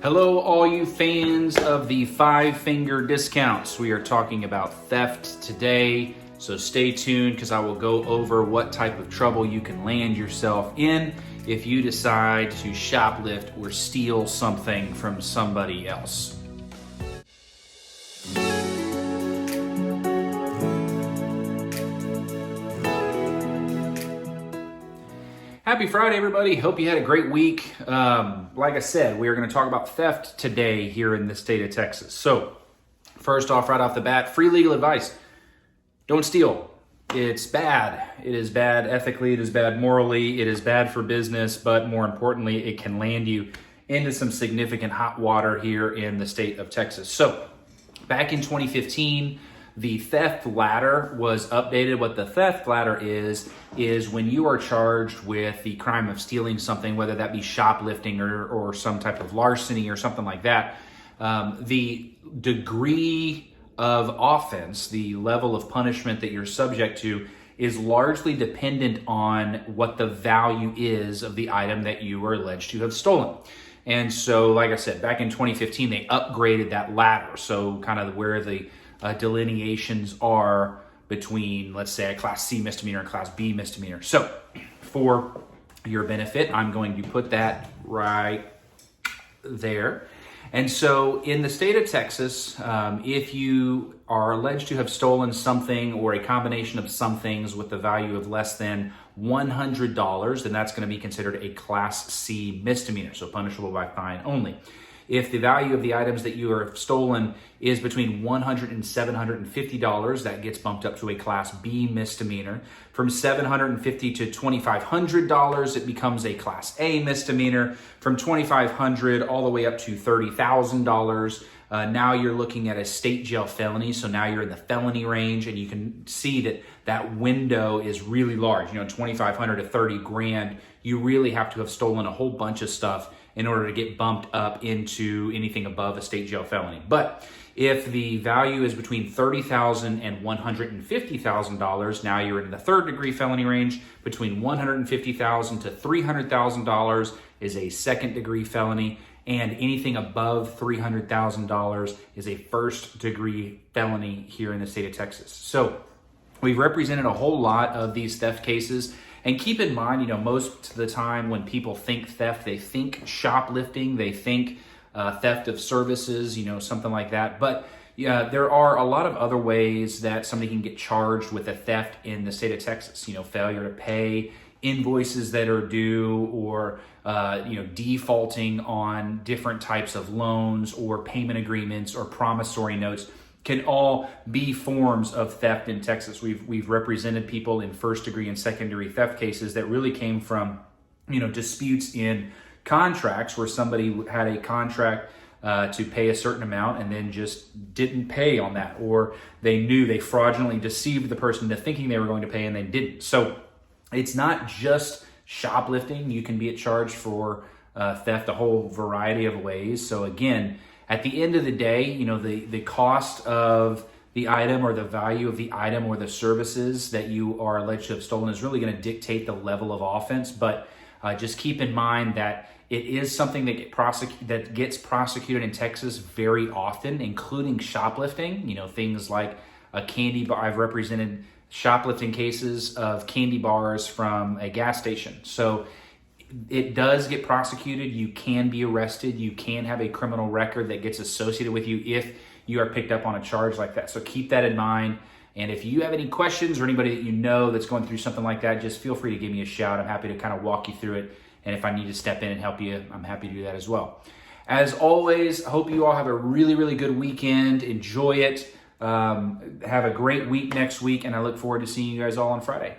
Hello, all you fans of the five-finger discounts. We are talking about theft today, so stay tuned because I will go over what type of trouble you can land yourself in if you decide to shoplift or steal something from somebody else. Happy Friday, everybody. Hope you had a great week. Like I said, we are going to talk about theft today here in the state of Texas. So, first off, right off the bat, free legal advice. Don't steal. It's bad. It is bad ethically. It is bad morally. It is bad for business. But more importantly, it can land you into some significant hot water here in the state of Texas. So, back in 2015, the theft ladder was updated. What the theft ladder is when you are charged with the crime of stealing something, whether that be shoplifting or some type of larceny or something like that, the degree of offense, the level of punishment that you're subject to is largely dependent on what the value is of the item that you are alleged to have stolen. And so, like I said, back in 2015, they upgraded that ladder. So kind of where the delineations are between, let's say, a Class C misdemeanor and Class B misdemeanor. So for your benefit, I'm going to put that right there. And so in the state of Texas, if you are alleged to have stolen something or a combination of some things with the value of less than $100, then that's going to be considered a Class C misdemeanor, so punishable by fine only. If the value of the items that you have stolen is between $100 and $750, that gets bumped up to a Class B misdemeanor. From $750 to $2,500, it becomes a Class A misdemeanor. From $2,500 all the way up to $30,000, now you're looking at a state jail felony. So now you're in the felony range, and you can see that window is really large. You know, $2,500 to $30,000. You really have to have stolen a whole bunch of stuff in order to get bumped up into anything above a state jail felony. But if the value is between $30,000 and $150,000, now you're in the third degree felony range. Between $150,000 to $300,000 is a second degree felony, and anything above $300,000 is a first degree felony here in the state of Texas. So we've represented a whole lot of these theft cases. And keep in mind, you know, most of the time when people think theft, they think shoplifting, they think theft of services, you know, something like that. But yeah, there are a lot of other ways that somebody can get charged with a theft in the state of Texas. You know, failure to pay invoices that are due, or defaulting on different types of loans or payment agreements or promissory notes can all be forms of theft in Texas. We've represented people in first degree and second degree theft cases that really came from, you know, disputes in contracts where somebody had a contract to pay a certain amount and then just didn't pay on that, or they fraudulently deceived the person into thinking they were going to pay and they didn't. So it's not just shoplifting. You can be charged for theft a whole variety of ways. So again, at the end of the day, you know, the cost of the item or the value of the item or the services that you are alleged to have stolen is really going to dictate the level of offense. But just keep in mind that it is something that gets prosecuted in Texas very often, including shoplifting. You know, things like a candy bar. I've represented shoplifting cases of candy bars from a gas station. So it does get prosecuted. You can be arrested. You can have a criminal record that gets associated with you if you are picked up on a charge like that. So keep that in mind. And if you have any questions or anybody that you know that's going through something like that, just feel free to give me a shout. I'm happy to kind of walk you through it. And if I need to step in and help you, I'm happy to do that as well. As always, I hope you all have a really, really good weekend. Enjoy it. Have a great week next week. And I look forward to seeing you guys all on Friday.